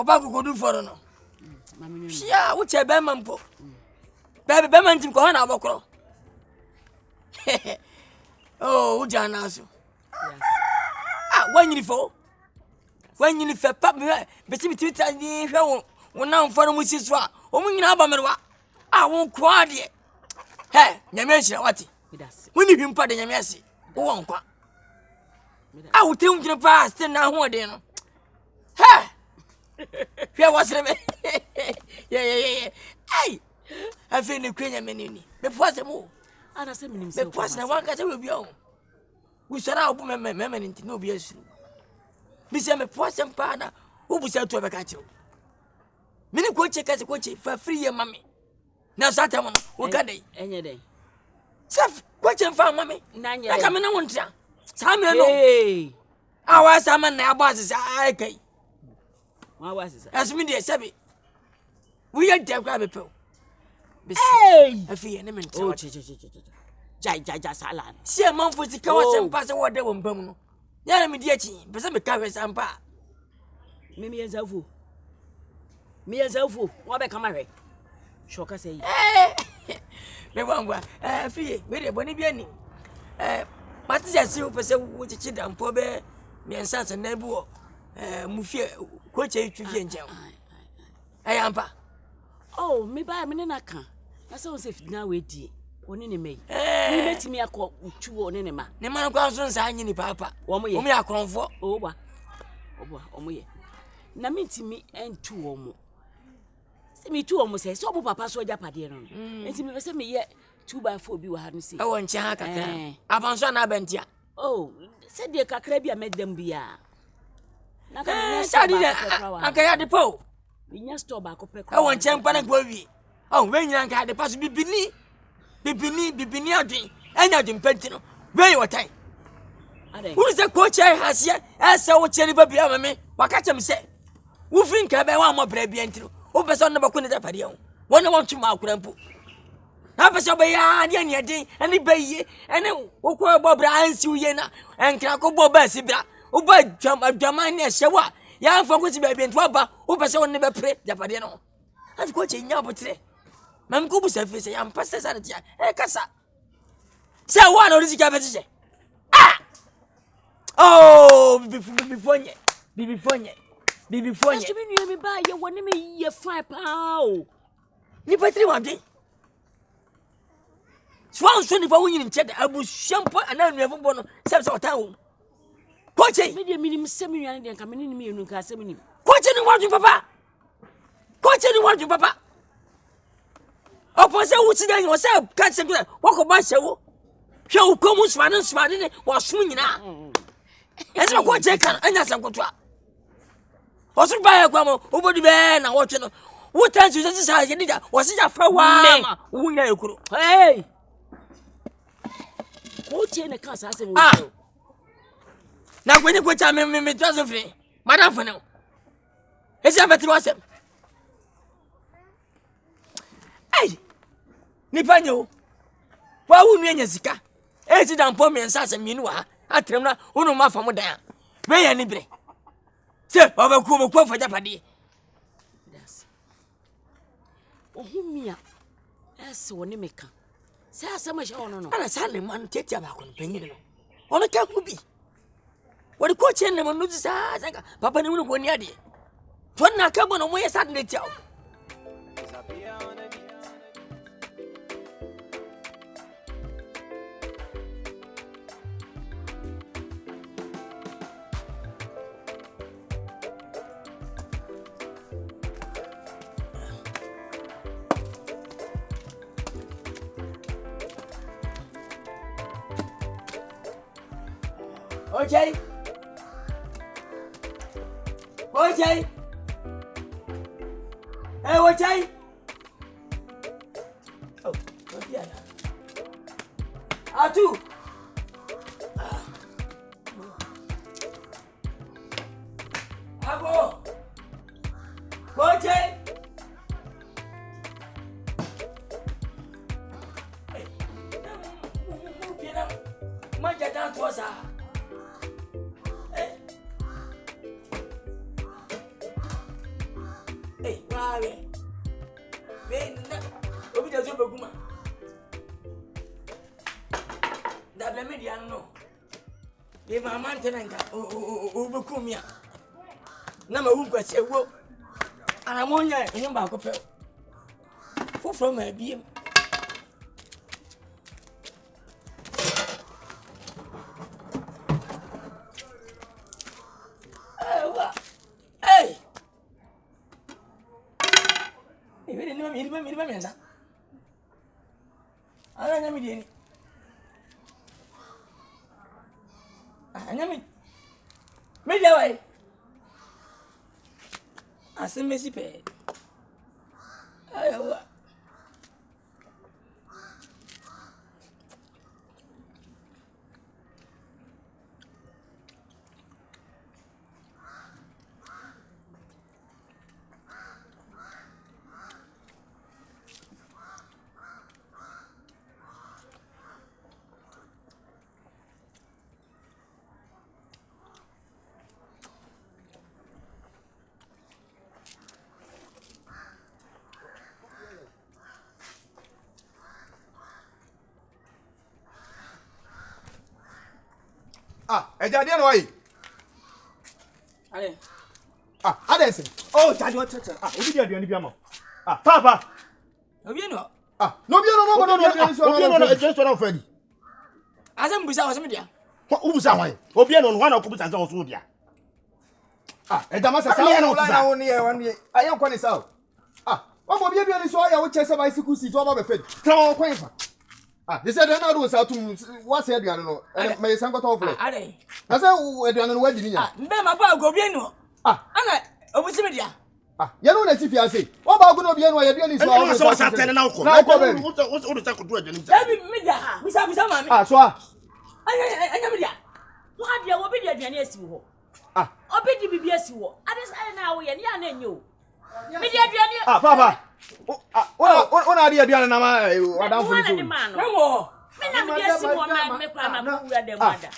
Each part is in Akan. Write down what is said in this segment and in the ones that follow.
Oba ko do for no. Shia, wo che be mampo. Baby be man tim ko na abokro. Oh, wo jana so. Yes. Ah, wanyini fo. Wanyini fe pap me be ti Twitter ni hwe wo na mfo no musi so a. O mu nyina aba merwa. Ah, wo kwa de. He, nyame hira wati. Woni hwimpa de nyame ase. Wo nkwa. Ah, wo tem gire pa ste na ho de no. He. Hwe wasre me. Yeah. Ai. Afi ni kwenya menini. Me poase mo. Ana se minim se. Me poase na wanka se we bia. We sara obu me nti no bia su. Mi se me poase mpa na. Obu se to be ka chiwo. Mini ko che ka se ko che fa free ye mami. Na sata mo no wo ka dai. Enye dai. Sef ko che mfa mami. Nanye. Na ka me na wontia. Sa me no. Hey. Awa sa man na aba se ai kai. Wa wa se. Asmi de sabi. We ye de kwa be pe. Hey! Afi ene mente. Oh, jai salan. Si e man fo sika wa sempa se wo de wo mbam no. Ya na me di achi, pese me ka hwe sampa. Me yenzafu. Wa be kama hwe. Shoka say. Me wangwa. Afi, me de boni bi ani. Mati ja si wo pese wo chichi dampo be me ensanse na bu wo. Mufie ko che twifie njem. Ayampa. Oh, me ba me na ka. Na se on se fidna we die. Oni ne mei. Ni metimi akọ utu oni ne ma. Ne man kwa so nsa anyi ni papa. Wo mo akronfo. Oba, omo ye. Na mentimi entu wo mo. Se mi tu wo mo se obo papa so japade no. Enti me se me ye 2x4 bi wa ha no se. E won nche ha kakra. Abanso na bentia. Oh, se de kakra bi amedam bia. Na ka me sadi anka ya de po. Binya store ba ko pekọ. E won nche mpa na kwa wi. Oh, we nyina nka de paso bibini adwen. Enya de mpenti no. We wo tai. Who is the coach hasia? Esa wo cheri ba bia mame. Waka chem se. Wo fin ka be wa mo bra bia ntiro. Wo pese on ba ko ne da pade ho. Wona won tuma akura mpo. Na pese ba ya de ne den, ene ba yie, ene wo ko bo bra ansi wo ye na. Enkra ko bo ba si bra. Wo ba dwaman ne hyewa. Ya anfa ko si ba bia ntwa ba. Wo pese won ne be pre da pade no. Anti coach nya botre. Mam ko bu sa fi se ya mpase sa de ya. Kasa. Se wa na orisi ka be se. Ah! Oh, before ye. Asu bi nua mi ba ye woni me ye fine pa o. Ni patri wa de. Swan so ni pa wonyi ni chede abu shampo ana nua fo no se otan wo. Koche. Me de minim se mi nua ne de nka me ni mi enu nka se mi ni. Koche ni wadu papa. Opo se wuti dan wo se ka se gbe wo ko ba se wo. Hwe wo ko mu swade ne wo so nyina. Ese ko che kan anya sam kotwa. Osu ba ya kwa mo obodi be na wo twe no. Wo tan su se sa ye dida wo se ja fa wa ma wo nya ekuro. Hey. Ko che ne kan sa se wo. Na kwenye ko cha me twazo fre. Madam fone. Ese abetri wasem. Ai. Ni panyo. Wa wu nu enya sika. Ezi dan po me nsa se minu wa. Atrem na unu ma fa mo dan. We ya ni bre. Se baba ku mo ko fa japade. Das. Ohumia. Ese woni meka. Se asema sha wono no. Ana sale man tetia ba ko penyin no. Ono ka ku bi. Wodi ko chen ne mo nu sa sanga. Papa ni unu ko ni ade. Ton na ka bo no mo ye sad ne tiao. Okay. Hey, what I? Oh, yeah. Atu. Abo. What I? Hey. Manja down to us. baguma. Da be me dia no. Be ma man tenanka o bekumia. Na ma wu kwase wo. Ana mo nya enye ba ko pe. Foforo ma biem. Hey. Ibe ni ma menza. Ala nya mi di ni. Anya mi. Me dia wai. Asen mesi pe. Ayo. Ejade no yi. Ale. Adense. Oh, Jade what church. Obi dia aduane bi ama. Papa. Obi no. No bi no aduane so. Obi no ejere so na ofadi. Azam busa wasem dia. Wo busa wan. Obi no ho na ko busa so dia. Ejama se sa na wo ne e ayen ko ni sa. Wo bo bi aduane so ya wo chese bicycle seat wo ba be fed. Tra wo kwan fa. They said na do sa tum what say aduane no. Me san ko to ofle. Ale. Na say aduane no wadi ni nya. Mbe ma ba go bi no. Ana obusi me dia. Ya no na ti fi ase. Wo ba go no bi no ya aduane so wa so sa tene na ko. Na ko be. Wo ta ko do aduane. Ebi me dia. Busa mami. So anya me dia. Wo dia wo bi dia aduane asi wo. Obi di bibi asi wo. Ade sai na wo ye ne ya na enye o. Me dia aduane. Papa. Ona dia aduane na ma adam funu so. Nemo. Me na me dia asi wo na me kwa na ku dem ada.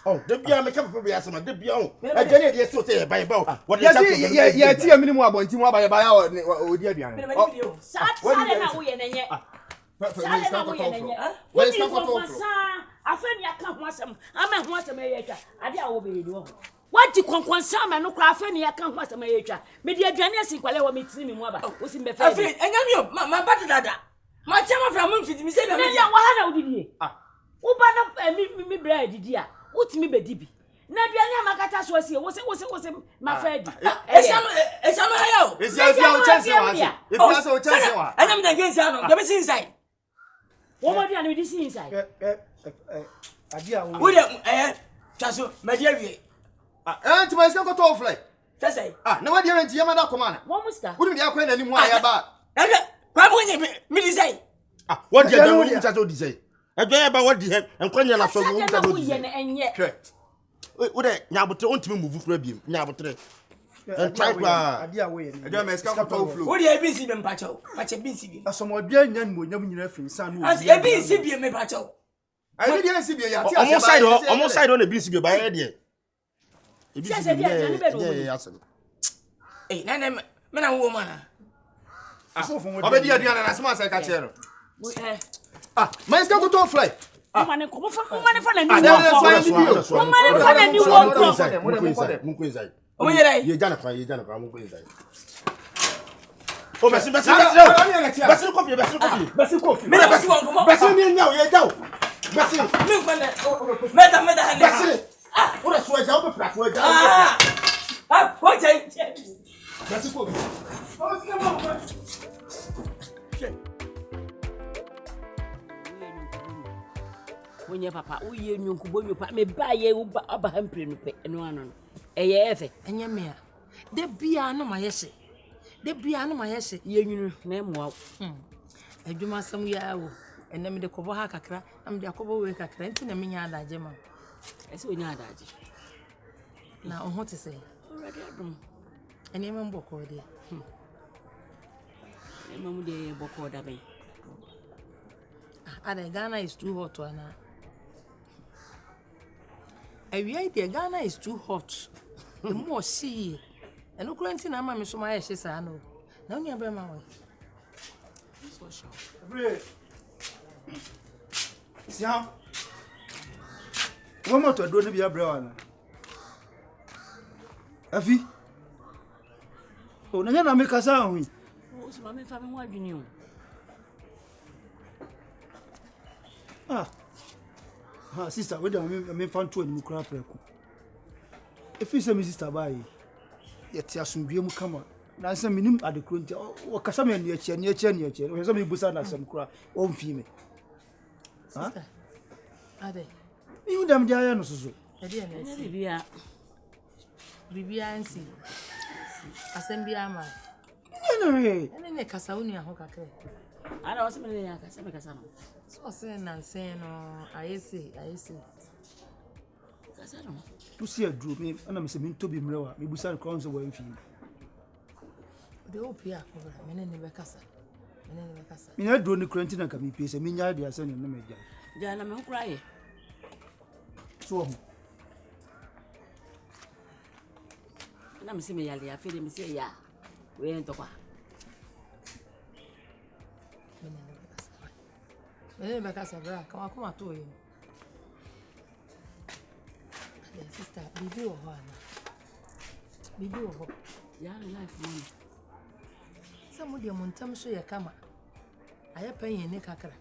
Oh, de bia me ka papa bia sama de bia o. Aduane de so te bai ba. Wo de ya ti amini mu abonti mu abaya baya o di aduane. Sa na wo ye na nye. Sale na wo ye na nye. Wo ni ko sa afeni aka ho asem. Ama ho asem e yetwa. Ade a wo be yi wo. Wati konkwansa ma no kra afeni aka ho asem e yetwa. Me di aduane asi kwale wo metini mi mu aba. Wo si me fa. Afeni enyami o ma bata dada. Ma chama fra mo mfiti mi se be me dia. Wa ha na wo didie. Wo ba na mi bra didi a. Utimi bedibi na aduane amakata so asie wo se ma fa di esano hayo esia o chance wa asie esia o chance wa anyam na gensia no do be see inside wo mo aduane di see inside adia wo chaso media wie anti ma iska ko to fly say na wadi rent yema da koma na wo musta wo mi dia kwa na ni mu aya ba kwa mo nye mi di say what dia do mu chaso di say Ejo ba wodi he enkwanya na so mu ta do ye na enye wo de nyabotre ontimi move kura biem nyabotre en try kwa adia wo ye ejo ma iska ko to flow wo de ABC be mpacho pache BC bi asomo bia nya ni mo nyam nyina fi san no ABC bi me mpacho ai bi AC bi ya ti omo side on BC bi ba ye de ABC bi ya asem na me na wo mana obedi aduane na sema sai ka che no mas que eu tô fly. Mane ko fa na ni wo. Mane fa na ni wo ko. Mun ko inside. O me yere. Ye jana kwa mun ko inside. O basi kofi. Me na basi won ko. Basi ni nya o ye dawo. Basi. Me ko na. Meta hande. Basi. O da so ja o be pra ko ja. Ko chai. Basi kofi. O si ka mo. Wonye papa uye nyonku bonyo pa me ba ye wo ba hampre no pe eno ano no eye efe Enye me a de bia no ma yese ye nwunu na emwa adwuma sam ya wo ene me de kobo ha kakra na me de akobo we kakra nti na me nya adaje ma ese onya adaje na oho te se already adum ene me mboko de emamu de boko da ben Ada Ghana is too hot ana Ghana is too hot. The more see. And no quarantine, I'm so my ashes. I know. No, near Bema. show. Siam. One more to do be a brother. Afi. Oh, na make us sound. Oh, so my family what you knew. Sister, we don't found two in Mukra Preku. If you say, Sister, by yet, you come on. Now, some minimum at the crunch or Cassam near chair, or some busan as some cry, own female. Sister, are they? You damn Diana, Bibia and see. Assembly, am I? Anyway, and then a Casaunia Hocka. I don't know Casano. So saying and saying, I see. Casano. To see a droop me, and I'm saying to be lower, me busan crowns away from you. The Opia, men never casa. Me not doing the quarantine can be pace, and me idea sending the major. Then I'm not crying. So, I'm seeing I feel him say, yeah, we ain't talking. Never casa, come on to him. Sister, be do her. Yeah, life money. Somebody among them show your camera. I have penny in the cacra.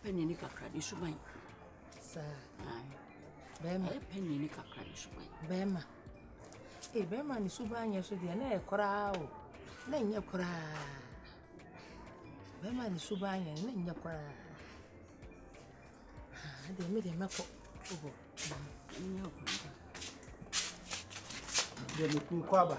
Penny in the cacra, you should mind. Sir, Bema, penny in the cacra, you should mind. Bema. Hey, Bema, and Subanya should be a crowd. Then your cry. Bema and Subanya, and then your cry. They made a map over. They make me quabba.